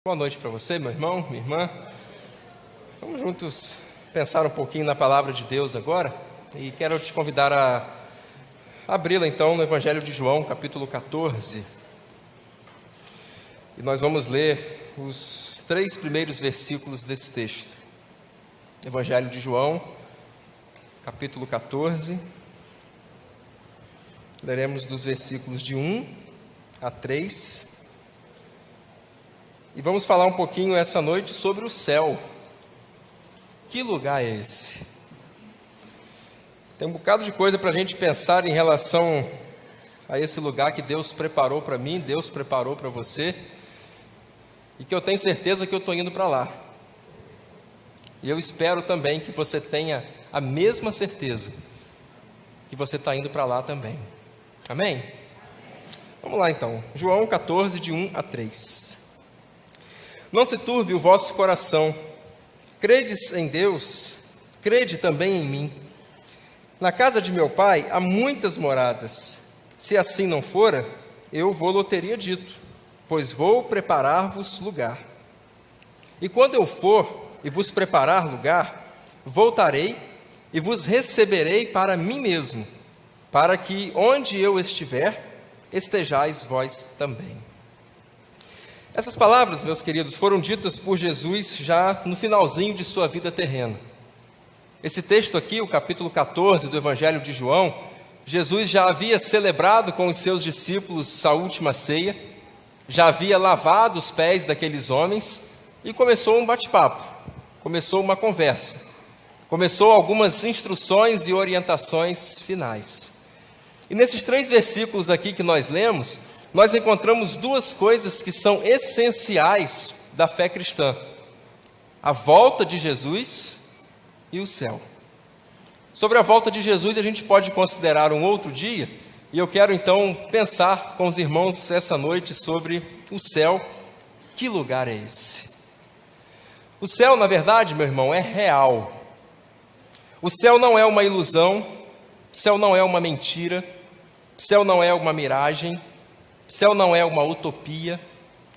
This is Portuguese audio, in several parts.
Boa noite para você, meu irmão, minha irmã. Vamos juntos pensar um pouquinho na palavra de Deus agora. E quero te convidar a abri-la então no Evangelho de João, capítulo 14. E nós vamos ler os 3 primeiros versículos desse texto. Evangelho de João, capítulo 14. Leremos dos versículos de 1 a 3. E vamos falar um pouquinho essa noite sobre o céu. Que lugar é esse? Tem um bocado de coisa para a gente pensar em relação a esse lugar que Deus preparou para mim, Deus preparou para você, e que eu tenho certeza que eu estou indo para lá. E eu espero também que você tenha a mesma certeza que você está indo para lá também. Amém? Vamos lá então. João 14, de 1 a 3. Não se turbe o vosso coração. Credes em Deus, crede também em mim. Na casa de meu pai há muitas moradas. Se assim não fora, eu vou-lo teria dito, pois vou preparar-vos lugar. E quando eu for e vos preparar lugar, voltarei e vos receberei para mim mesmo, para que onde eu estiver, estejais vós também. Essas palavras, meus queridos, foram ditas por Jesus já no finalzinho de sua vida terrena. Esse texto aqui, o capítulo 14 do Evangelho de João, Jesus já havia celebrado com os seus discípulos a última ceia, já havia lavado os pés daqueles homens e começou um bate-papo, começou uma conversa, começou algumas instruções e orientações finais. E nesses 3 versículos aqui que nós lemos, nós encontramos 2 coisas que são essenciais da fé cristã: a volta de Jesus e o céu. Sobre a volta de Jesus a gente pode considerar um outro dia, e eu quero então pensar com os irmãos essa noite sobre o céu. Que lugar é esse? O céu, na verdade, meu irmão, é real. O céu não é uma ilusão, o céu não é uma mentira, o céu não é uma miragem, o céu não é uma utopia,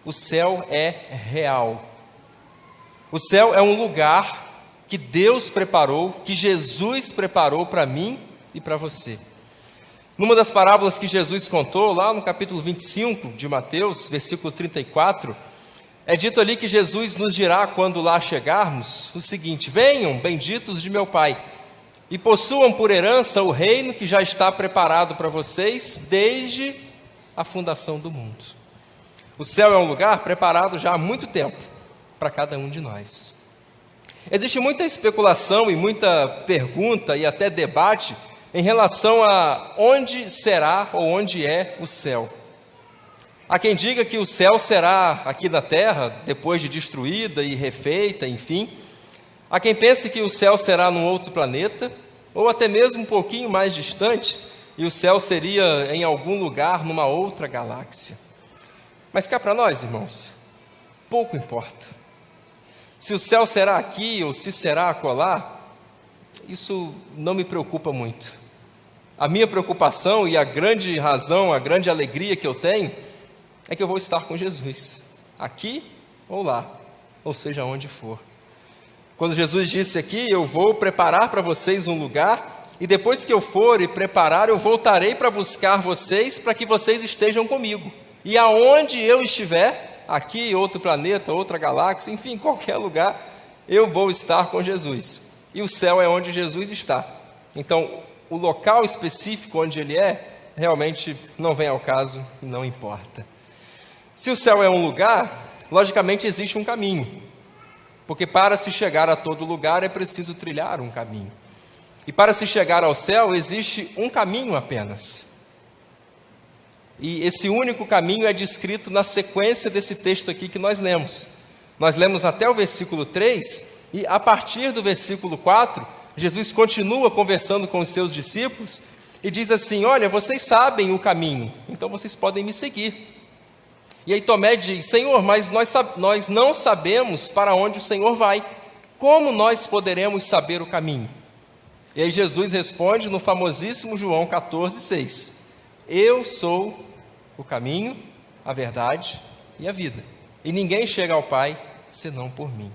o céu é real. O céu é um lugar que Deus preparou, que Jesus preparou para mim e para você. Numa das parábolas que Jesus contou, lá no capítulo 25 de Mateus, versículo 34, é dito ali que Jesus nos dirá, quando lá chegarmos, o seguinte: venham, benditos de meu Pai, e possuam por herança o reino que já está preparado para vocês desde a fundação do mundo. O céu é um lugar preparado já há muito tempo para cada um de nós. Existe muita especulação e muita pergunta e até debate em relação a onde será ou onde é o céu. Há quem diga que o céu será aqui na terra, depois de destruída e refeita, enfim. Há quem pense que o céu será num outro planeta, ou até mesmo um pouquinho mais distante, e o céu seria em algum lugar numa outra galáxia. Mas cá para nós, irmãos, pouco importa. Se o céu será aqui ou se será acolá, isso não me preocupa muito. A minha preocupação e a grande razão, a grande alegria que eu tenho, é que eu vou estar com Jesus, aqui ou lá, ou seja, onde for. Quando Jesus disse aqui: eu vou preparar para vocês um lugar, e depois que eu for e preparar, eu voltarei para buscar vocês, para que vocês estejam comigo. E aonde eu estiver, aqui, outro planeta, outra galáxia, enfim, qualquer lugar, eu vou estar com Jesus. E o céu é onde Jesus está. Então, o local específico onde ele é, realmente não vem ao caso e não importa. Se o céu é um lugar, logicamente existe um caminho. Porque para se chegar a todo lugar é preciso trilhar um caminho. E para se chegar ao céu, existe um caminho apenas. E esse único caminho é descrito na sequência desse texto aqui que nós lemos. Nós lemos até o versículo 3, e a partir do versículo 4, Jesus continua conversando com os seus discípulos, e diz assim: olha, vocês sabem o caminho, então vocês podem me seguir. E aí Tomé diz: Senhor, mas nós não sabemos para onde o Senhor vai. Como nós poderemos saber o caminho? E aí Jesus responde no famosíssimo João 14, 6. Eu sou o caminho, a verdade e a vida. e ninguém chega ao Pai senão por mim.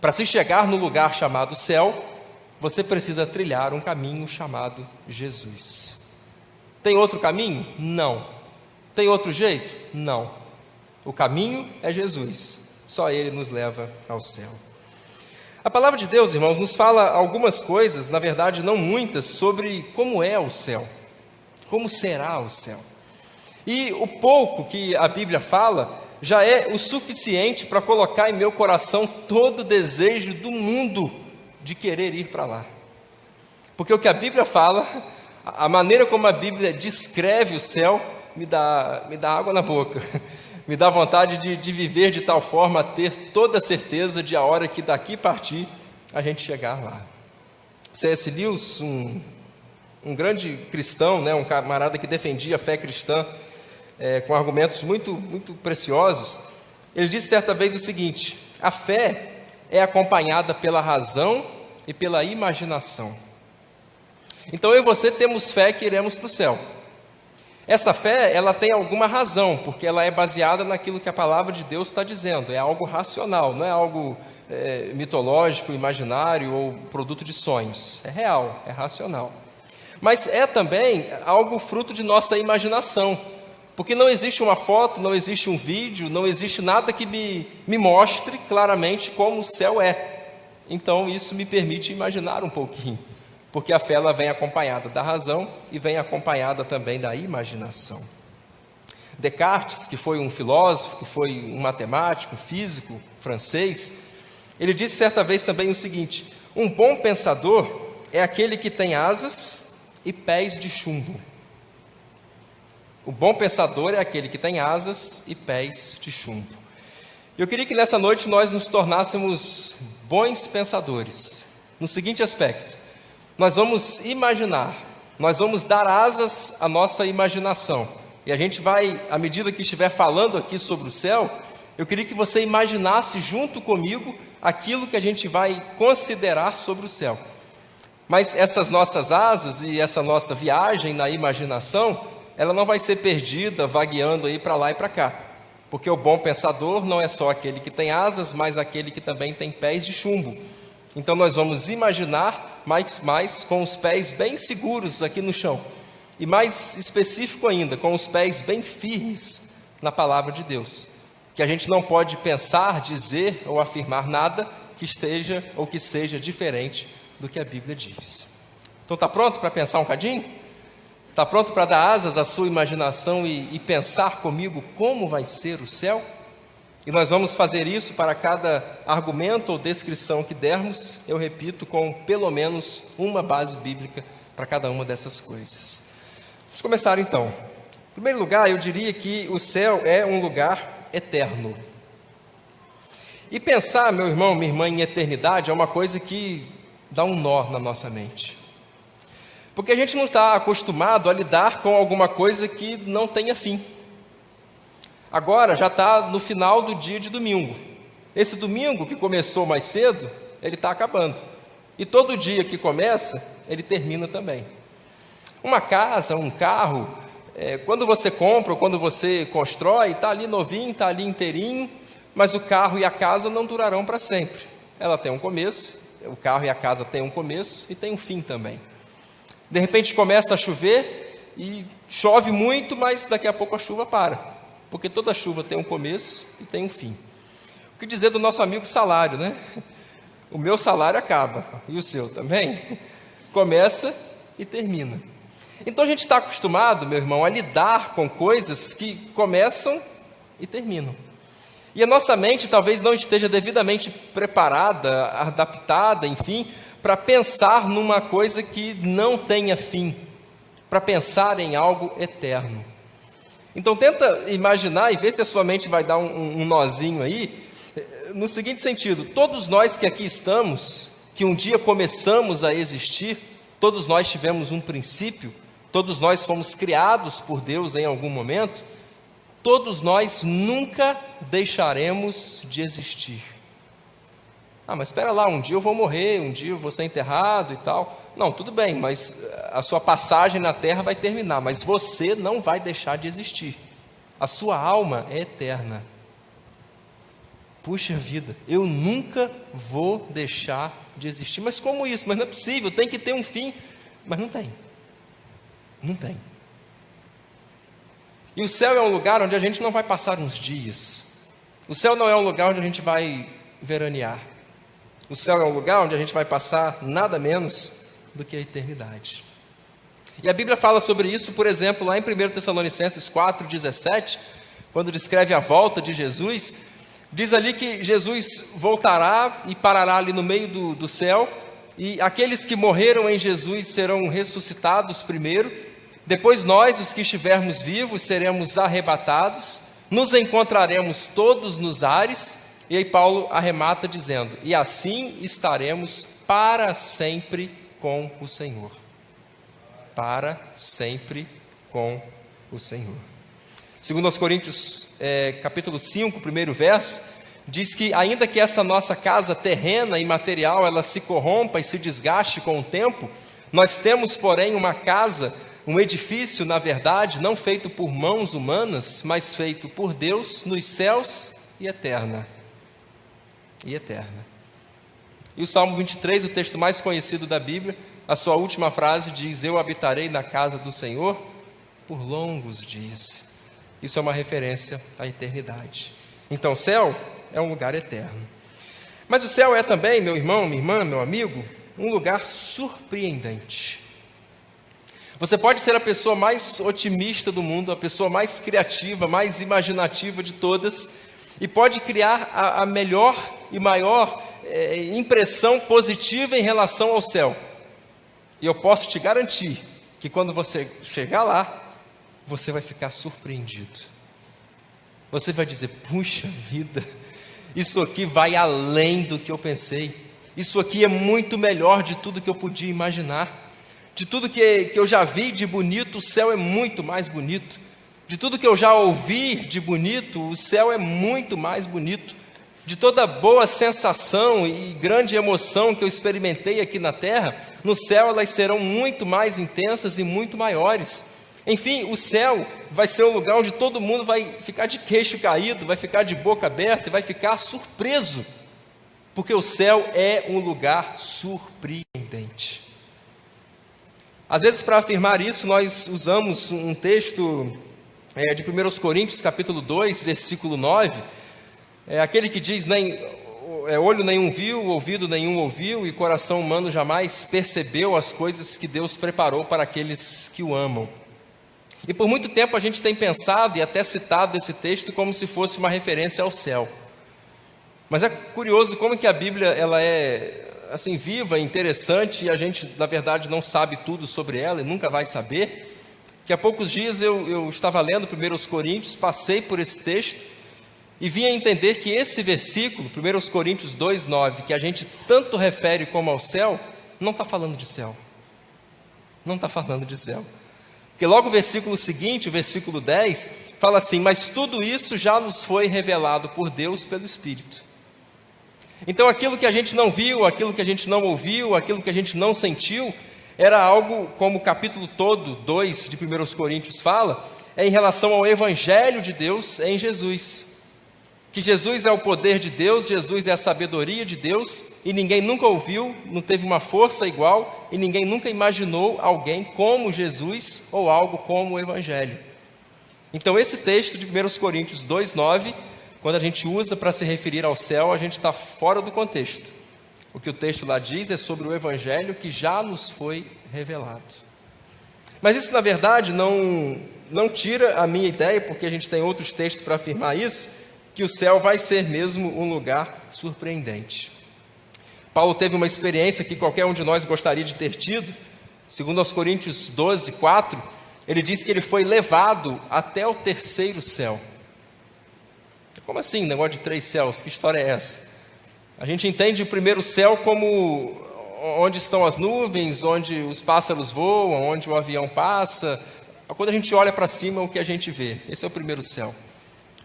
Para se chegar no lugar chamado céu, você precisa trilhar um caminho chamado Jesus. Tem outro caminho? Não. Tem outro jeito? Não. O caminho é Jesus. Só Ele nos leva ao céu. A palavra de Deus, irmãos, nos fala algumas coisas, na verdade não muitas, sobre como é o céu. Como será o céu. E o pouco que a Bíblia fala já é o suficiente para colocar em meu coração todo o desejo do mundo de querer ir para lá. Porque o que a Bíblia fala, a maneira como a Bíblia descreve o céu, me dá água na boca. Me dá vontade de viver de tal forma a ter toda a certeza de a hora que daqui partir, a gente chegar lá. C.S. Lewis, um grande cristão, né, um camarada que defendia a fé cristã, com argumentos muito, muito preciosos, ele disse certa vez o seguinte: a fé é acompanhada pela razão e pela imaginação. Então eu e você temos fé que iremos para o céu. Essa fé, ela tem alguma razão, porque ela é baseada naquilo que a palavra de Deus está dizendo, é algo racional, não é algo mitológico, imaginário ou produto de sonhos, é real, é racional. Mas é também algo fruto de nossa imaginação, porque não existe uma foto, não existe um vídeo, não existe nada que me mostre claramente como o céu é. Então isso me permite imaginar um pouquinho, porque a fé ela vem acompanhada da razão e vem acompanhada também da imaginação. Descartes, que foi um filósofo, que foi um matemático, um físico francês, ele disse certa vez também o seguinte: um bom pensador é aquele que tem asas e pés de chumbo. O bom pensador é aquele que tem asas e pés de chumbo. Eu queria que nessa noite nós nos tornássemos bons pensadores, no seguinte aspecto: nós vamos imaginar, nós vamos dar asas à nossa imaginação, e a gente vai, à medida que estiver falando aqui sobre o céu, eu queria que você imaginasse junto comigo aquilo que a gente vai considerar sobre o céu. Mas essas nossas asas e essa nossa viagem na imaginação, ela não vai ser perdida, vagueando aí para lá e para cá. Porque o bom pensador não é só aquele que tem asas, mas aquele que também tem pés de chumbo. Então nós vamos imaginar mais com os pés bem seguros aqui no chão. E mais específico ainda, com os pés bem firmes na palavra de Deus. Que a gente não pode pensar, dizer ou afirmar nada que esteja ou que seja diferente do que a Bíblia diz. Então está pronto para pensar um cadinho? Está pronto para dar asas à sua imaginação e pensar comigo como vai ser o céu? E nós vamos fazer isso para cada argumento ou descrição que dermos, eu repito, com pelo menos uma base bíblica para cada uma dessas coisas. Vamos começar então. Em primeiro lugar, eu diria que o céu é um lugar eterno. E pensar, meu irmão, minha irmã, em eternidade é uma coisa que dá um nó na nossa mente. Porque a gente não está acostumado a lidar com alguma coisa que não tenha fim. Agora já está no final do dia de domingo. Esse domingo que começou mais cedo, ele está acabando. E todo dia que começa, ele termina também. Uma casa, um carro, quando você compra ou quando você constrói, está ali novinho, está ali inteirinho, mas o carro e a casa não durarão para sempre. Ela tem um começo, o carro e a casa têm um começo e tem um fim também. De repente começa a chover e chove muito, mas daqui a pouco a chuva para, porque toda chuva tem um começo e tem um fim. O que dizer do nosso amigo salário, né? O meu salário acaba, e o seu também? Começa e termina. Então a gente está acostumado, meu irmão, a lidar com coisas que começam e terminam. E a nossa mente talvez não esteja devidamente preparada, adaptada, enfim, para pensar numa coisa que não tenha fim, para pensar em algo eterno. Então tenta imaginar e ver se a sua mente vai dar um nozinho aí, no seguinte sentido: todos nós que aqui estamos, que um dia começamos a existir, todos nós tivemos um princípio, todos nós fomos criados por Deus em algum momento, todos nós nunca deixaremos de existir. Ah, mas espera lá, um dia eu vou morrer, um dia eu vou ser enterrado e tal. Não, tudo bem, mas a sua passagem na terra vai terminar, mas você não vai deixar de existir. A sua alma é eterna. puxa vida, eu nunca vou deixar de existir. Mas como isso? Mas não é possível, tem que ter um fim. Mas não tem. Não tem. E o céu é um lugar onde a gente não vai passar uns dias. O céu não é um lugar onde a gente vai veranear. O céu é um lugar onde a gente vai passar nada menos do que a eternidade. E a Bíblia fala sobre isso, por exemplo, lá em 1 Tessalonicenses 4,17, quando descreve a volta de Jesus, diz ali que Jesus voltará e parará ali no meio do céu, e aqueles que morreram em Jesus serão ressuscitados primeiro, depois nós, os que estivermos vivos, seremos arrebatados, nos encontraremos todos nos ares, e aí Paulo arremata dizendo, e assim estaremos para sempre com o Senhor. Para sempre com o Senhor. Segundo aos Coríntios, capítulo 5, primeiro verso, diz que ainda que essa nossa casa terrena e material, ela se corrompa e se desgaste com o tempo, nós temos, porém, uma casa, um edifício, na verdade, não feito por mãos humanas, mas feito por Deus nos céus e eterna. E eterna. E o Salmo 23, o texto mais conhecido da Bíblia, a sua última frase diz, eu habitarei na casa do Senhor por longos dias. Isso é uma referência à eternidade. Então, o céu é um lugar eterno. Mas o céu é também, meu irmão, minha irmã, meu amigo, um lugar surpreendente. Você pode ser a pessoa mais otimista do mundo, a pessoa mais criativa, mais imaginativa de todas, e pode criar a melhor e maior impressão positiva em relação ao céu. E eu posso te garantir que quando você chegar lá, você vai ficar surpreendido. Você vai dizer, puxa vida, isso aqui vai além do que eu pensei. Isso aqui é muito melhor de tudo que eu podia imaginar. De tudo que eu já vi de bonito, o céu é muito mais bonito. De tudo que eu já ouvi de bonito, o céu é muito mais bonito. De toda boa sensação e grande emoção que eu experimentei aqui na terra, no céu elas serão muito mais intensas e muito maiores. Enfim, o céu vai ser um lugar onde todo mundo vai ficar de queixo caído, vai ficar de boca aberta e vai ficar surpreso, porque o céu é um lugar surpreendente. Às vezes, para afirmar isso, nós usamos um texto de 1 Coríntios, capítulo 2, versículo 9, aquele que diz, olho nenhum viu, ouvido nenhum ouviu, e coração humano jamais percebeu as coisas que Deus preparou para aqueles que o amam. E por muito tempo a gente tem pensado e até citado esse texto como se fosse uma referência ao céu. Mas é curioso como que a Bíblia ela é assim viva, interessante, e a gente na verdade não sabe tudo sobre ela e nunca vai saber. Que há poucos dias eu estava lendo 1 Coríntios, passei por esse texto e vim a entender que esse versículo, 1 Coríntios 2,9, que a gente tanto refere como ao céu, não está falando de céu. Não está falando de céu. Porque logo o versículo seguinte, o versículo 10, fala assim, mas tudo isso já nos foi revelado por Deus pelo Espírito. Então aquilo que a gente não viu, aquilo que a gente não ouviu, aquilo que a gente não sentiu, era algo, como o capítulo todo, 2 de 1 Coríntios fala, em relação ao Evangelho de Deus em Jesus. Que Jesus é o poder de Deus, Jesus é a sabedoria de Deus, e ninguém nunca ouviu, não teve uma força igual, e ninguém nunca imaginou alguém como Jesus, ou algo como o Evangelho. Então esse texto de 1 Coríntios 2,9, quando a gente usa para se referir ao céu, a gente está fora do contexto. O que o texto lá diz é sobre o Evangelho que já nos foi revelado. Mas isso, na verdade, não tira a minha ideia, porque a gente tem outros textos para afirmar isso, que o céu vai ser mesmo um lugar surpreendente. Paulo teve uma experiência que qualquer um de nós gostaria de ter tido. Segundo aos Coríntios 12:4, ele diz que ele foi levado até o terceiro céu. Como assim, negócio de 3 céus? Que história é essa? A gente entende o primeiro céu como onde estão as nuvens, onde os pássaros voam, onde o avião passa. Quando a gente olha para cima, o que a gente vê? Esse é o primeiro céu.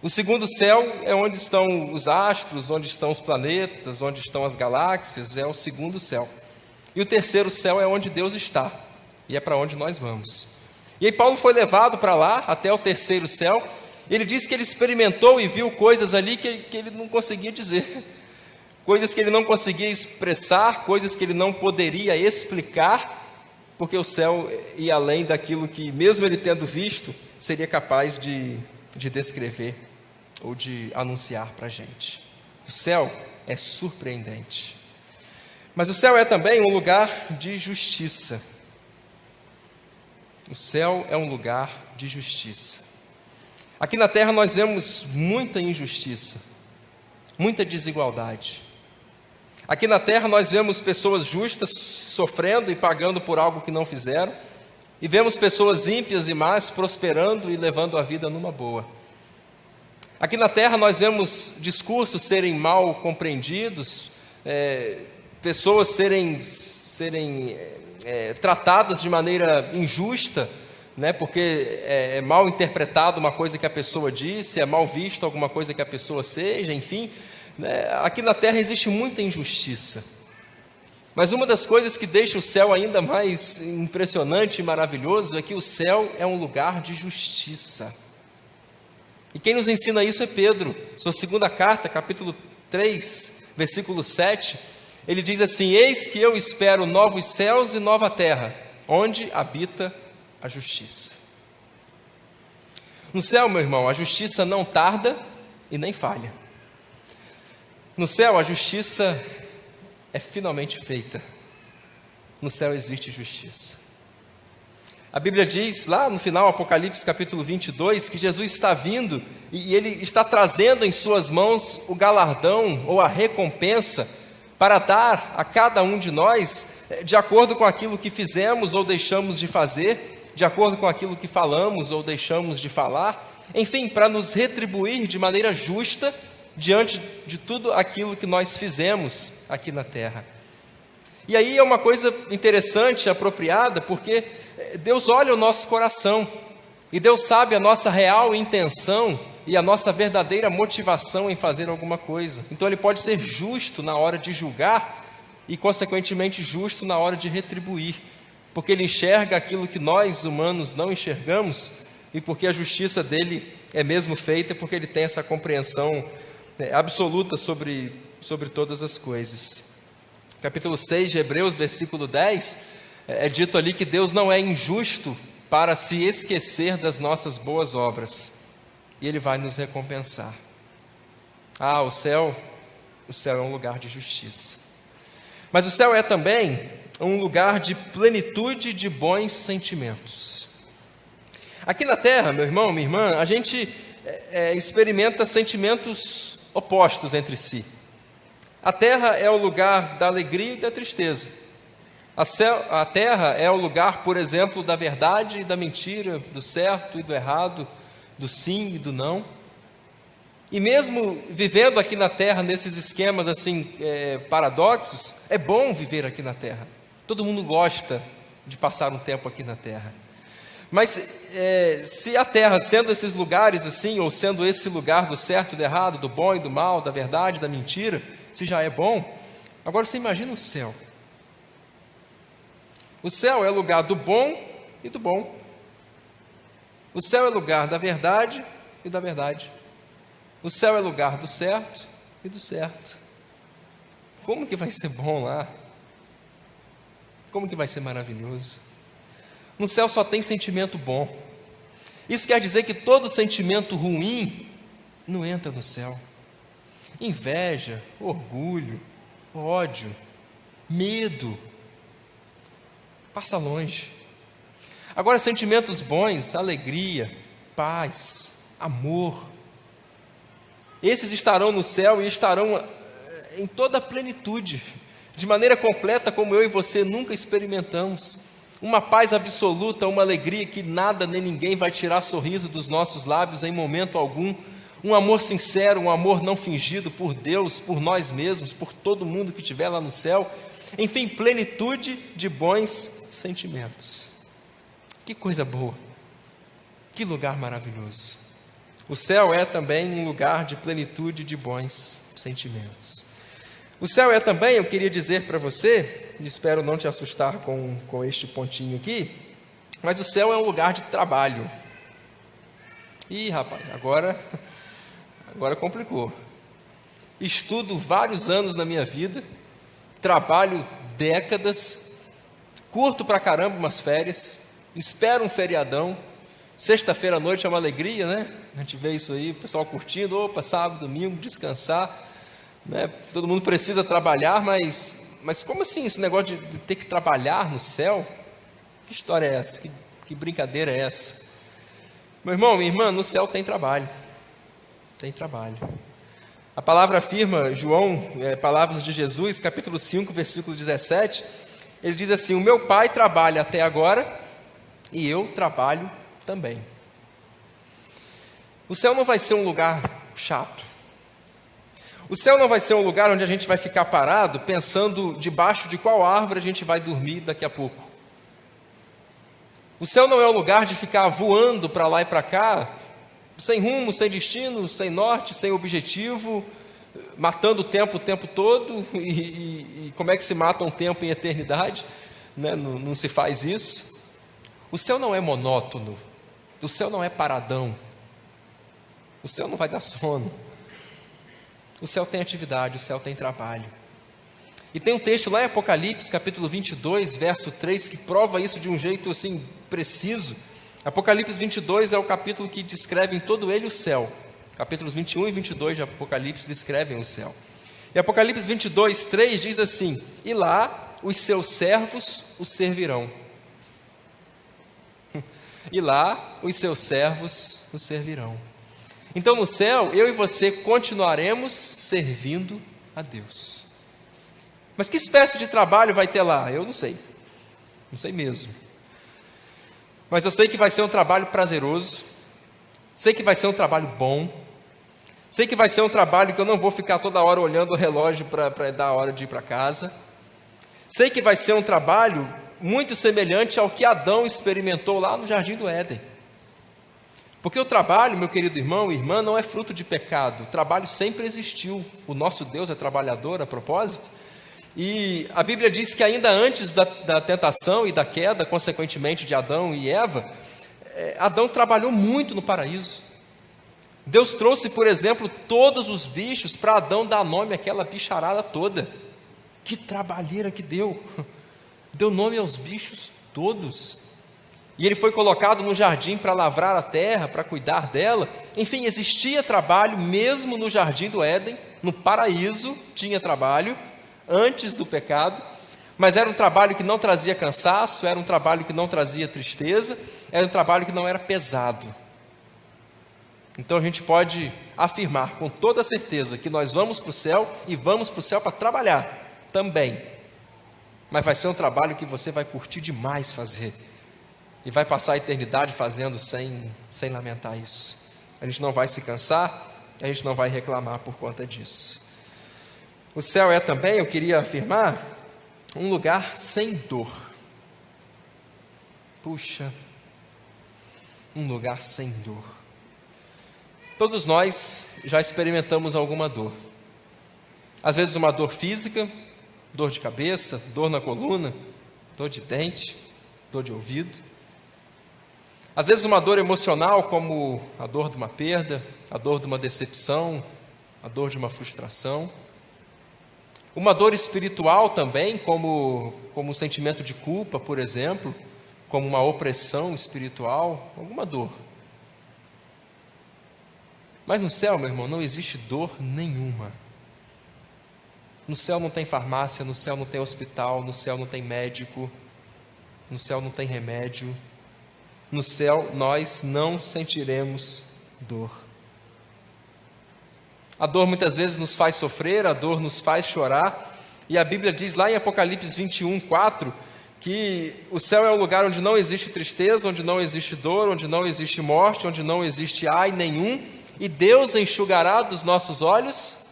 O segundo céu é onde estão os astros, onde estão os planetas, onde estão as galáxias, é o segundo céu. E o terceiro céu é onde Deus está, e é para onde nós vamos. E aí Paulo foi levado para lá, até o terceiro céu, Ele diz que ele experimentou e viu coisas ali que ele não conseguia dizer, coisas que ele não conseguia expressar, coisas que ele não poderia explicar, porque o céu ia além daquilo que, mesmo ele tendo visto, seria capaz de descrever ou de anunciar para a gente. O céu é surpreendente. Mas o céu é também um lugar de justiça. O céu é um lugar de justiça. Aqui na terra nós vemos muita injustiça, muita desigualdade. Aqui na terra nós vemos pessoas justas sofrendo e pagando por algo que não fizeram, e vemos pessoas ímpias e más prosperando e levando a vida numa boa. Aqui na terra nós vemos discursos serem mal compreendidos, pessoas serem tratadas de maneira injusta, né, porque é mal interpretado uma coisa que a pessoa disse, é mal visto alguma coisa que a pessoa seja, enfim, né, aqui na terra existe muita injustiça. Mas uma das coisas que deixa o céu ainda mais impressionante e maravilhoso é que o céu é um lugar de justiça. E quem nos ensina isso é Pedro, sua segunda carta, capítulo 3, versículo 7, ele diz assim: eis que eu espero novos céus e nova terra, onde habita a justiça. No céu, meu irmão, a justiça não tarda e nem falha. No céu, a justiça é finalmente feita. No céu existe justiça. A Bíblia diz lá no final, Apocalipse capítulo 22, que Jesus está vindo e Ele está trazendo em suas mãos o galardão ou a recompensa para dar a cada um de nós de acordo com aquilo que fizemos ou deixamos de fazer, de acordo com aquilo que falamos ou deixamos de falar, enfim, para nos retribuir de maneira justa diante de tudo aquilo que nós fizemos aqui na terra. E aí é uma coisa interessante, apropriada, porque Deus olha o nosso coração e Deus sabe a nossa real intenção e a nossa verdadeira motivação em fazer alguma coisa. Então Ele pode ser justo na hora de julgar e, consequentemente, justo na hora de retribuir, porque Ele enxerga aquilo que nós, humanos, não enxergamos e porque a justiça dEle é mesmo feita, porque Ele tem essa compreensão absoluta sobre todas as coisas. Capítulo 6 de Hebreus, versículo 10, é dito ali que Deus não é injusto para se esquecer das nossas boas obras, e Ele vai nos recompensar. O céu é um lugar de justiça. Mas o céu é também um lugar de plenitude de bons sentimentos. Aqui na terra, meu irmão, minha irmã, a gente experimenta sentimentos opostos entre si. A terra é o lugar da alegria e da tristeza. A terra é o lugar, por exemplo, da verdade e da mentira, do certo e do errado, do sim e do não. E mesmo vivendo aqui na terra, nesses esquemas assim, paradoxos, é bom viver aqui na terra. Todo mundo gosta de passar um tempo aqui na terra. Mas se a terra, sendo esses lugares assim, ou sendo esse lugar do certo e do errado, do bom e do mal, da verdade e da mentira, se já é bom, agora você imagina o céu. O céu é lugar do bom e do bom. O céu é lugar da verdade e da verdade. O céu é lugar do certo e do certo. Como que vai ser bom lá? Como que vai ser maravilhoso? No céu só tem sentimento bom. Isso quer dizer que todo sentimento ruim não entra no céu. Inveja, orgulho, ódio, medo, passa longe. Agora, sentimentos bons, alegria, paz, amor, esses estarão no céu e estarão em toda a plenitude, de maneira completa, como eu e você nunca experimentamos. Uma paz absoluta, uma alegria que nada nem ninguém vai tirar sorriso dos nossos lábios em momento algum. Um amor sincero, um amor não fingido por Deus, por nós mesmos, por todo mundo que estiver lá no céu. Enfim, plenitude de bons sentimentos. Que coisa boa, que lugar maravilhoso. O céu é também um lugar de plenitude de bons sentimentos. O céu é também, eu queria dizer para você, e espero não te assustar com este pontinho aqui, mas o céu é um lugar de trabalho. Ih, rapaz, agora complicou. Estudo vários anos na minha vida, trabalho décadas, curto pra caramba umas férias, espero um feriadão, sexta-feira à noite é uma alegria, né? A gente vê isso aí, o pessoal curtindo, opa, sábado, domingo, descansar, né? Todo mundo precisa trabalhar, mas como assim esse negócio de ter que trabalhar no céu? Que história é essa? Que brincadeira é essa? Meu irmão, minha irmã, no céu tem trabalho. Tem trabalho. A palavra afirma, João, palavras de Jesus, capítulo 5, versículo 17, ele diz assim: o meu Pai trabalha até agora e eu trabalho também. O céu não vai ser um lugar chato. O céu não vai ser um lugar onde a gente vai ficar parado pensando debaixo de qual árvore a gente vai dormir daqui a pouco. O céu não é um lugar de ficar voando para lá e para cá, sem rumo, sem destino, sem norte, sem objetivo, matando o tempo todo, e como é que se mata um tempo em eternidade? Né? Não se faz isso. O céu não é monótono, o céu não é paradão, o céu não vai dar sono, o céu tem atividade, o céu tem trabalho. E tem um texto lá em Apocalipse, capítulo 22, verso 3, que prova isso de um jeito assim preciso. Apocalipse 22 é o capítulo que descreve em todo ele o céu. Capítulos 21 e 22 de Apocalipse descrevem o céu. E Apocalipse 22, 3 diz assim: e lá os seus servos o servirão. E lá os seus servos o servirão. Então no céu, eu e você continuaremos servindo a Deus. Mas que espécie de trabalho vai ter lá? Eu não sei mesmo. Mas eu sei que vai ser um trabalho prazeroso, sei que vai ser um trabalho bom, sei que vai ser um trabalho que eu não vou ficar toda hora olhando o relógio para dar a hora de ir para casa, sei que vai ser um trabalho muito semelhante ao que Adão experimentou lá no Jardim do Éden. Porque o trabalho, meu querido irmão e irmã, não é fruto de pecado, o trabalho sempre existiu, o nosso Deus é trabalhador a propósito. E a Bíblia diz que ainda antes da tentação e da queda, consequentemente de Adão e Eva, Adão trabalhou muito no paraíso. Deus trouxe, por exemplo, todos os bichos para Adão dar nome àquela bicharada toda. Que trabalheira que deu! Deu nome aos bichos todos. E ele foi colocado no jardim para lavrar a terra, para cuidar dela. Enfim, existia trabalho mesmo no Jardim do Éden, no paraíso tinha trabalho, antes do pecado, mas era um trabalho que não trazia cansaço, era um trabalho que não trazia tristeza, era um trabalho que não era pesado. Então a gente pode afirmar com toda certeza que nós vamos para o céu e vamos para o céu para trabalhar também, mas vai ser um trabalho que você vai curtir demais fazer e vai passar a eternidade fazendo sem lamentar isso. A gente não vai se cansar, a gente não vai reclamar por conta disso. O céu é também, eu queria afirmar, um lugar sem dor. Puxa, um lugar sem dor. Todos nós já experimentamos alguma dor. Às vezes uma dor física, dor de cabeça, dor na coluna, dor de dente, dor de ouvido. Às vezes uma dor emocional, como a dor de uma perda, a dor de uma decepção, a dor de uma frustração. Uma dor espiritual também, como um sentimento de culpa, por exemplo, como uma opressão espiritual, alguma dor. Mas no céu, meu irmão, não existe dor nenhuma. No céu não tem farmácia, no céu não tem hospital, no céu não tem médico, no céu não tem remédio. No céu nós não sentiremos dor. A dor muitas vezes nos faz sofrer, a dor nos faz chorar, e a Bíblia diz lá em Apocalipse 21, 4, que o céu é um lugar onde não existe tristeza, onde não existe dor, onde não existe morte, onde não existe ai nenhum, e Deus enxugará dos nossos olhos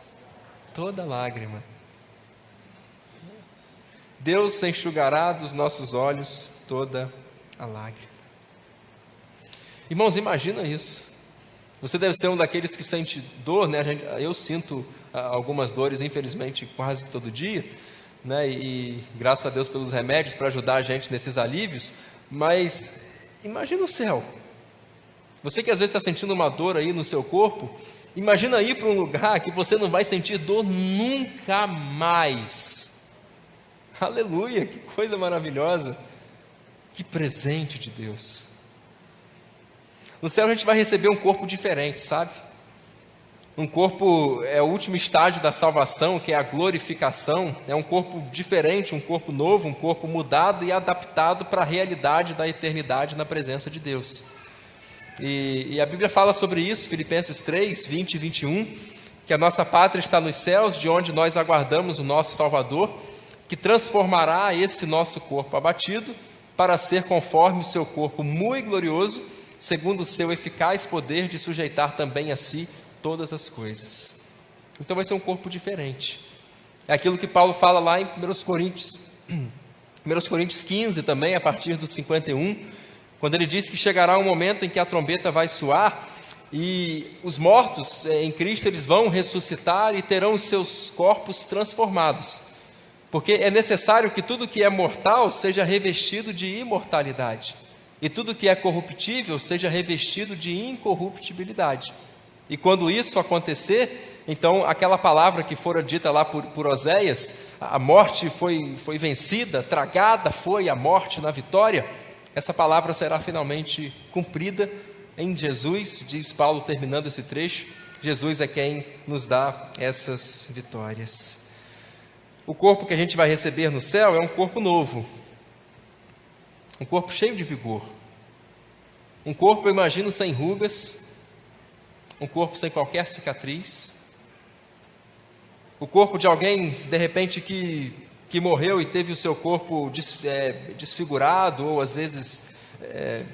toda lágrima. Deus enxugará dos nossos olhos toda a lágrima. Irmãos, imagina isso. Você deve ser um daqueles que sente dor, né? Eu sinto algumas dores, infelizmente, quase que todo dia, né? E graças a Deus pelos remédios para ajudar a gente nesses alívios. Mas imagina o céu. Você que às vezes está sentindo uma dor aí no seu corpo, imagina ir para um lugar que você não vai sentir dor nunca mais. Aleluia, que coisa maravilhosa, que presente de Deus. No céu a gente vai receber um corpo diferente, sabe? Um corpo é o último estágio da salvação, que é a glorificação. É um corpo diferente, um corpo novo, um corpo mudado e adaptado para a realidade da eternidade na presença de Deus. E a Bíblia fala sobre isso, Filipenses 3, 20 e 21, que a nossa pátria está nos céus, de onde nós aguardamos o nosso Salvador, que transformará esse nosso corpo abatido para ser conforme o seu corpo muito glorioso, segundo o seu eficaz poder de sujeitar também a si todas as coisas. Então vai ser um corpo diferente. É aquilo que Paulo fala lá em 1 Coríntios 15 também, a partir do 51, quando ele diz que chegará um momento em que a trombeta vai soar e os mortos em Cristo eles vão ressuscitar e terão os seus corpos transformados, porque é necessário que tudo que é mortal seja revestido de imortalidade e tudo que é corruptível seja revestido de incorruptibilidade. E quando isso acontecer, então aquela palavra que fora dita lá por Oséias, a morte foi vencida, tragada foi a morte na vitória, essa palavra será finalmente cumprida em Jesus, diz Paulo terminando esse trecho. Jesus é quem nos dá essas vitórias. O corpo que a gente vai receber no céu é um corpo novo, um corpo cheio de vigor, um corpo, eu imagino, sem rugas, um corpo sem qualquer cicatriz, o corpo de alguém, de repente, que morreu e teve o seu corpo desfigurado ou às vezes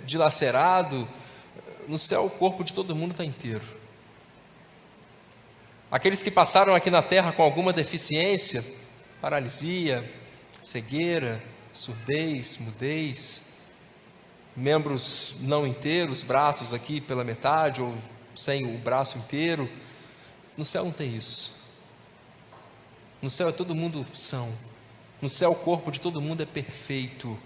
dilacerado. No céu o corpo de todo mundo está inteiro. Aqueles que passaram aqui na terra com alguma deficiência, paralisia, cegueira, surdez, mudez, membros não inteiros, braços aqui pela metade ou sem o braço inteiro, no céu não tem isso. No céu é todo mundo são. No céu o corpo de todo mundo é perfeito.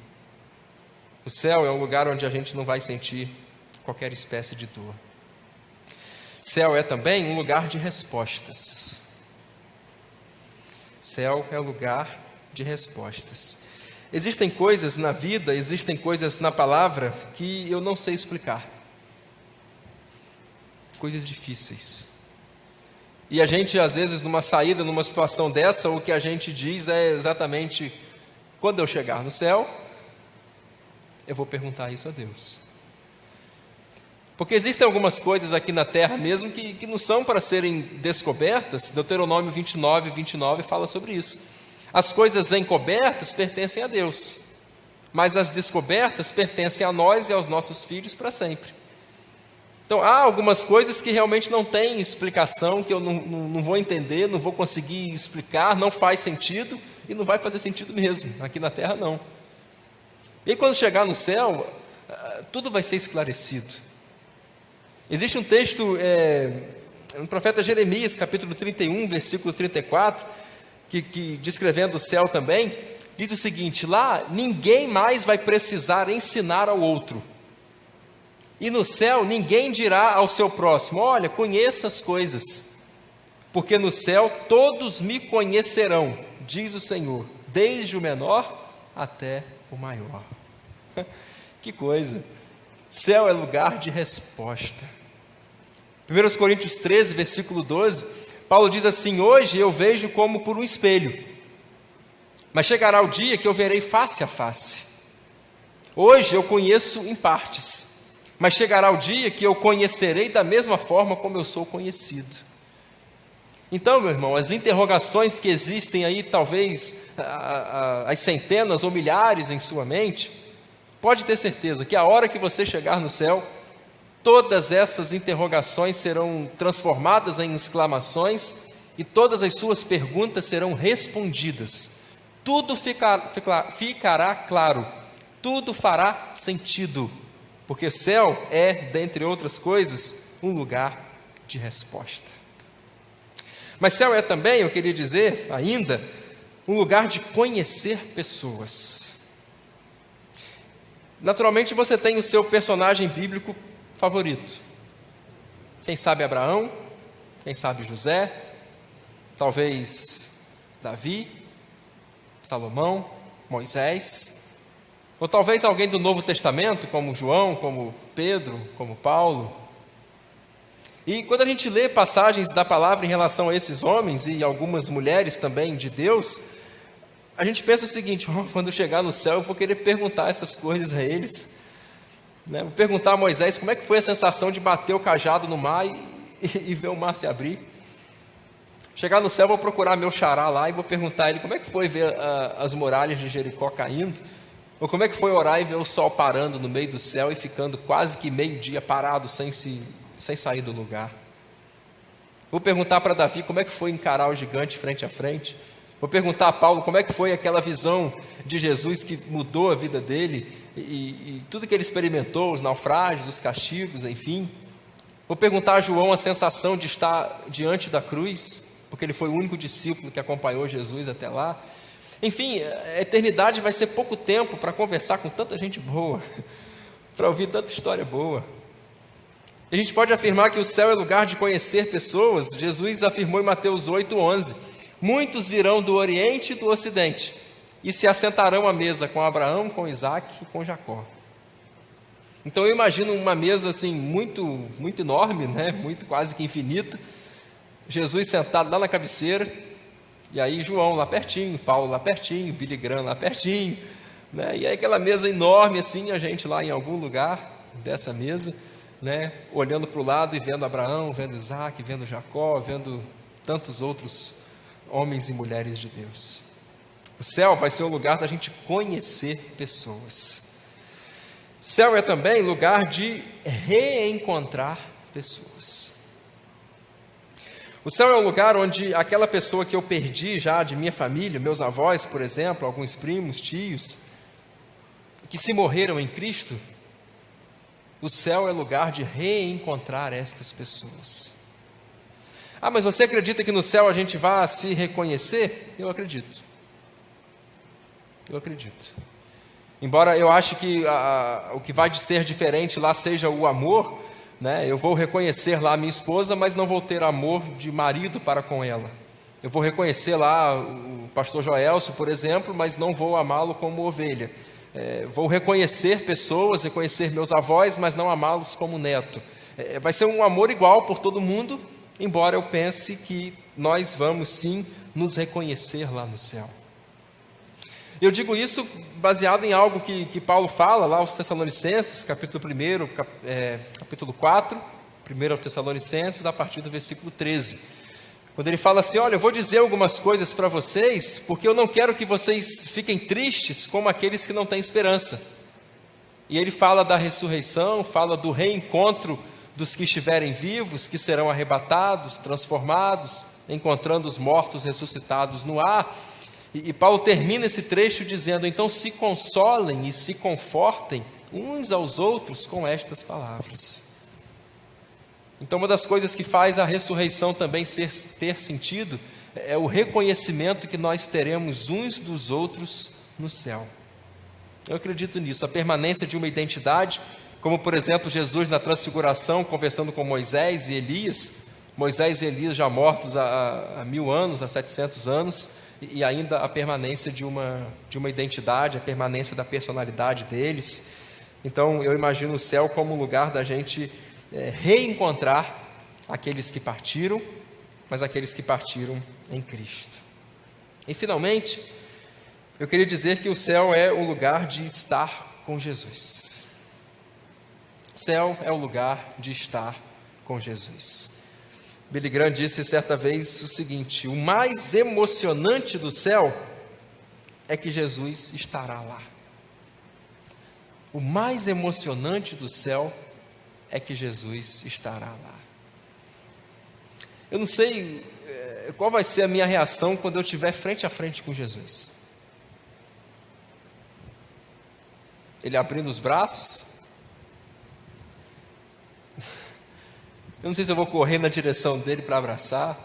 O céu é um lugar onde a gente não vai sentir qualquer espécie de dor. Céu é também um lugar de respostas. Céu é um lugar de respostas. Existem coisas na vida, existem coisas na palavra que eu não sei explicar. Coisas difíceis. E a gente, às vezes, numa saída, numa situação dessa, o que a gente diz é exatamente: quando eu chegar no céu, eu vou perguntar isso a Deus. Porque existem algumas coisas aqui na terra mesmo que não são para serem descobertas. Deuteronômio 29, 29 fala sobre isso. As coisas encobertas pertencem a Deus, mas as descobertas pertencem a nós e aos nossos filhos para sempre. Então, há algumas coisas que realmente não têm explicação, que eu não vou entender, não vou conseguir explicar, não faz sentido, e não vai fazer sentido mesmo, aqui na terra não. E aí, quando chegar no céu, tudo vai ser esclarecido. Existe um texto, no profeta Jeremias, capítulo 31, versículo 34, que descrevendo o céu também, diz o seguinte: lá ninguém mais vai precisar ensinar ao outro. E no céu ninguém dirá ao seu próximo: olha, conheça as coisas, porque no céu todos me conhecerão, diz o Senhor, desde o menor até o maior. Que coisa! Céu é lugar de resposta. 1 Coríntios 13, versículo 12, Paulo diz assim: hoje eu vejo como por um espelho, mas chegará o dia que eu verei face a face. Hoje eu conheço em partes, mas chegará o dia que eu conhecerei da mesma forma como eu sou conhecido. Então, meu irmão, as interrogações que existem aí, talvez as centenas ou milhares em sua mente, pode ter certeza que a hora que você chegar no céu, todas essas interrogações serão transformadas em exclamações e todas as suas perguntas serão respondidas. Tudo ficará claro, tudo fará sentido. Porque céu é, dentre outras coisas, um lugar de resposta. Mas céu é também, eu queria dizer ainda, um lugar de conhecer pessoas. Naturalmente você tem o seu personagem bíblico favorito? Quem sabe Abraão? Quem sabe José? Talvez Davi? Salomão? Moisés? Ou talvez alguém do Novo Testamento, como João, como Pedro, como Paulo? E quando a gente lê passagens da palavra em relação a esses homens e algumas mulheres também de Deus, a gente pensa o seguinte: quando chegar no céu eu vou querer perguntar essas coisas a eles, né? Vou perguntar a Moisés como é que foi a sensação de bater o cajado no mar e ver o mar se abrir. Chegar no céu eu vou procurar meu xará lá e vou perguntar a ele como é que foi ver as muralhas de Jericó caindo, ou como é que foi orar e ver o sol parando no meio do céu e ficando quase que meio-dia parado sem sair do lugar. Vou perguntar para Davi como é que foi encarar o gigante frente a frente. Vou perguntar a Paulo como é que foi aquela visão de Jesus que mudou a vida dele e tudo que ele experimentou, os naufrágios, os castigos, enfim. Vou perguntar a João a sensação de estar diante da cruz, porque ele foi o único discípulo que acompanhou Jesus até lá. Enfim, a eternidade vai ser pouco tempo para conversar com tanta gente boa, para ouvir tanta história boa. A gente pode afirmar que o céu é lugar de conhecer pessoas. Jesus afirmou em Mateus 8:11, muitos virão do Oriente e do Ocidente e se assentarão à mesa com Abraão, com Isaac e com Jacó. Então eu imagino uma mesa assim muito, muito enorme, né? Muito quase que infinita, Jesus sentado lá na cabeceira, e aí João lá pertinho, Paulo lá pertinho, Billy Graham lá pertinho, né? E aí aquela mesa enorme assim, a gente lá em algum lugar dessa mesa, né? Olhando para o lado e vendo Abraão, vendo Isaac, vendo Jacó, vendo tantos outros homens e mulheres de Deus. O céu vai ser o lugar da gente conhecer pessoas. Céu é também lugar de reencontrar pessoas. O céu é um lugar onde aquela pessoa que eu perdi já de minha família, meus avós, por exemplo, alguns primos, tios, que se morreram em Cristo, o céu é lugar de reencontrar estas pessoas. Ah, mas você acredita que no céu a gente vai se reconhecer? Eu acredito. Eu acredito. Embora eu ache que o que vai ser diferente lá seja o amor, né? Eu vou reconhecer lá a minha esposa, mas não vou ter amor de marido para com ela. Eu vou reconhecer lá o pastor Joelso, por exemplo, mas não vou amá-lo como ovelha. Vou reconhecer pessoas, reconhecer meus avós, mas não amá-los como neto. Vai ser um amor igual por todo mundo, embora eu pense que nós vamos sim nos reconhecer lá no céu. Eu digo isso baseado em algo que Paulo fala lá aos Tessalonicenses, capítulo 1, capítulo 4, 1 aos Tessalonicenses, a partir do versículo 13. Quando ele fala assim: olha, eu vou dizer algumas coisas para vocês, porque eu não quero que vocês fiquem tristes como aqueles que não têm esperança. E ele fala da ressurreição, fala do reencontro dos que estiverem vivos, que serão arrebatados, transformados, encontrando os mortos ressuscitados no ar. E Paulo termina esse trecho dizendo: então se consolem e se confortem uns aos outros com estas palavras. Então uma das coisas que faz a ressurreição também ter sentido é o reconhecimento que nós teremos uns dos outros no céu. Eu acredito nisso, a permanência de uma identidade, como por exemplo Jesus na transfiguração conversando com Moisés e Elias, Moisés e Elias já mortos há 1000 anos, há 700 anos, e ainda a permanência de uma identidade, a permanência da personalidade deles. Então eu imagino o céu como um lugar da gente reencontrar aqueles que partiram, mas aqueles que partiram em Cristo. E finalmente, eu queria dizer que o céu é o lugar de estar com Jesus. O céu é o lugar de estar com Jesus. Billy Graham disse certa vez o seguinte: o mais emocionante do céu é que Jesus estará lá. O mais emocionante do céu é que Jesus estará lá. Eu não sei qual vai ser a minha reação quando eu estiver frente a frente com Jesus. Ele abrindo os braços. Eu não sei se eu vou correr na direção dele para abraçar.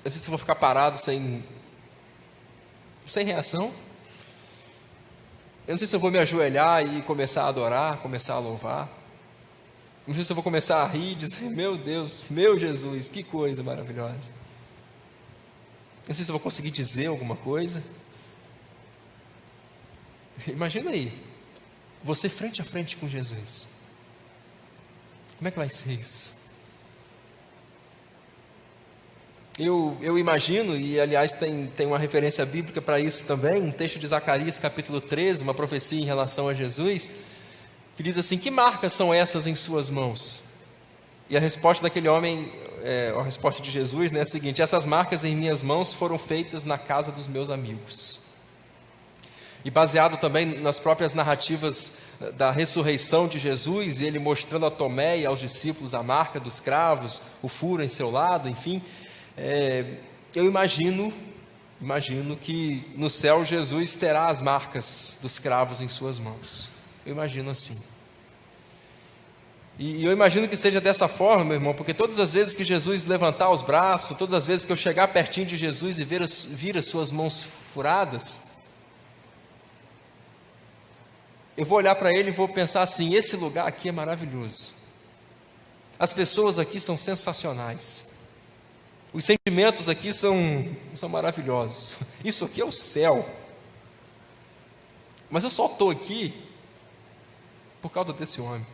Eu não sei se eu vou ficar parado sem reação. Eu não sei se eu vou me ajoelhar e começar a adorar, começar a louvar. Não sei se eu vou começar a rir e dizer, meu Deus, meu Jesus, que coisa maravilhosa. Não sei se eu vou conseguir dizer alguma coisa. Imagina aí, você frente a frente com Jesus. Como é que vai ser isso? Eu imagino, e aliás tem uma referência bíblica para isso também, um texto de Zacarias capítulo 13, uma profecia em relação a Jesus, que diz assim: que marcas são essas em suas mãos? E a resposta daquele homem, a resposta de Jesus, é a seguinte: essas marcas em minhas mãos foram feitas na casa dos meus amigos. E baseado também nas próprias narrativas da ressurreição de Jesus, e ele mostrando a Tomé e aos discípulos a marca dos cravos, o furo em seu lado, enfim, eu imagino que no céu Jesus terá as marcas dos cravos em suas mãos. Eu imagino assim. E eu imagino que seja dessa forma, meu irmão, porque todas as vezes que Jesus levantar os braços, todas as vezes que eu chegar pertinho de Jesus e vir as suas mãos furadas, eu vou olhar para ele e vou pensar assim: esse lugar aqui é maravilhoso. As pessoas aqui são sensacionais. Os sentimentos aqui são maravilhosos. Isso aqui é o céu. Mas eu só estou aqui por causa desse homem.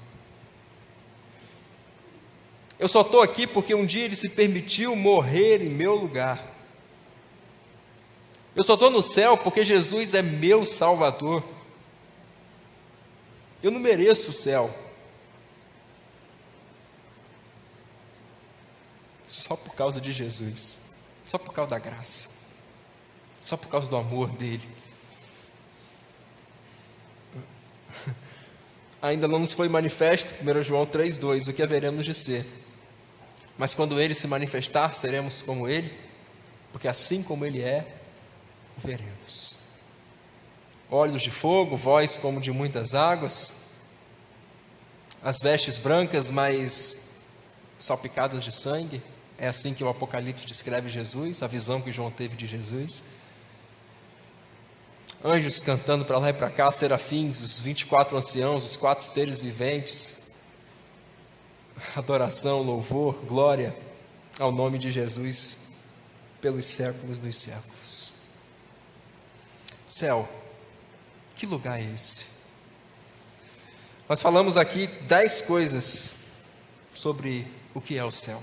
Eu só estou aqui porque um dia ele se permitiu morrer em meu lugar. Eu só estou no céu porque Jesus é meu Salvador. Eu não mereço o céu. Só por causa de Jesus. Só por causa da graça. Só por causa do amor dele. Ainda não nos foi manifesto, 1 João 3,2, o que haveremos de ser. Mas quando ele se manifestar, seremos como ele, porque assim como ele é, o veremos. Olhos de fogo, voz como de muitas águas, as vestes brancas, mas salpicadas de sangue. É assim que o Apocalipse descreve Jesus, a visão que João teve de Jesus. Anjos cantando para lá e para cá, serafins, os 24 anciãos, os 4 seres viventes. Adoração, louvor, glória ao nome de Jesus pelos séculos dos séculos. Céu, que lugar é esse? Nós falamos aqui 10 coisas sobre o que é o céu.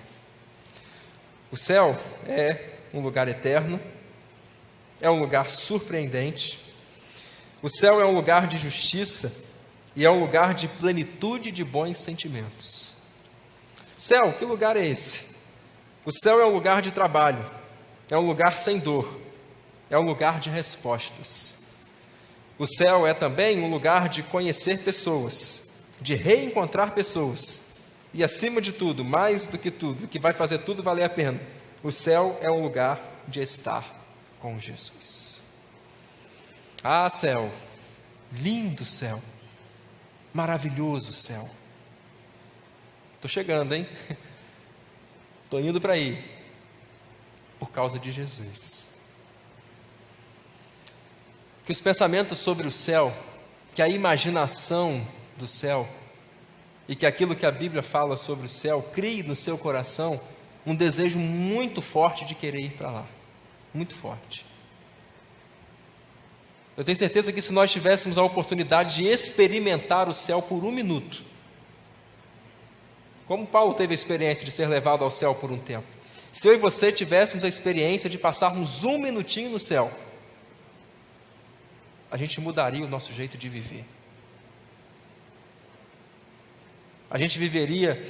O céu é um lugar eterno, é um lugar surpreendente. O céu é um lugar de justiça e é um lugar de plenitude de bons sentimentos. Céu, que lugar é esse? O céu é um lugar de trabalho, é um lugar sem dor, é um lugar de respostas. O céu é também um lugar de conhecer pessoas, de reencontrar pessoas. E acima de tudo, mais do que tudo, que vai fazer tudo valer a pena, o céu é um lugar de estar com Jesus. Ah, céu, lindo céu, maravilhoso céu. Estou chegando, hein? Estou indo para aí, por causa de Jesus. Que os pensamentos sobre o céu, que a imaginação do céu, e que aquilo que a Bíblia fala sobre o céu, crie no seu coração um desejo muito forte de querer ir para lá. Muito forte. Eu tenho certeza que se nós tivéssemos a oportunidade de experimentar o céu por 1 minuto, como Paulo teve a experiência de ser levado ao céu por um tempo, se eu e você tivéssemos a experiência de passarmos 1 minutinho no céu, a gente mudaria o nosso jeito de viver. A gente viveria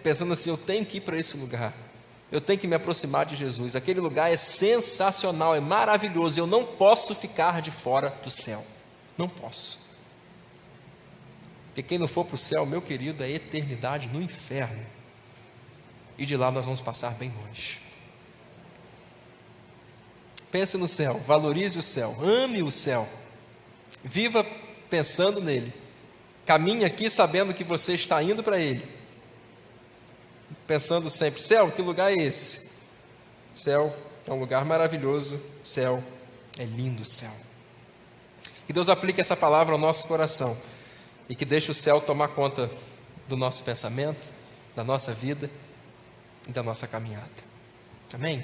pensando assim: eu tenho que ir para esse lugar, eu tenho que me aproximar de Jesus, aquele lugar é sensacional, é maravilhoso, eu não posso ficar de fora do céu, não posso. Porque quem não for para o céu, meu querido, é eternidade no inferno, e de lá nós vamos passar bem longe. Pense no céu, valorize o céu, ame o céu, viva pensando nele. Caminhe aqui sabendo que você está indo para ele, pensando sempre: céu, que lugar é esse? Céu é um lugar maravilhoso, céu é lindo céu. Que Deus aplique essa palavra ao nosso coração e que deixe o céu tomar conta do nosso pensamento, da nossa vida e da nossa caminhada. Amém?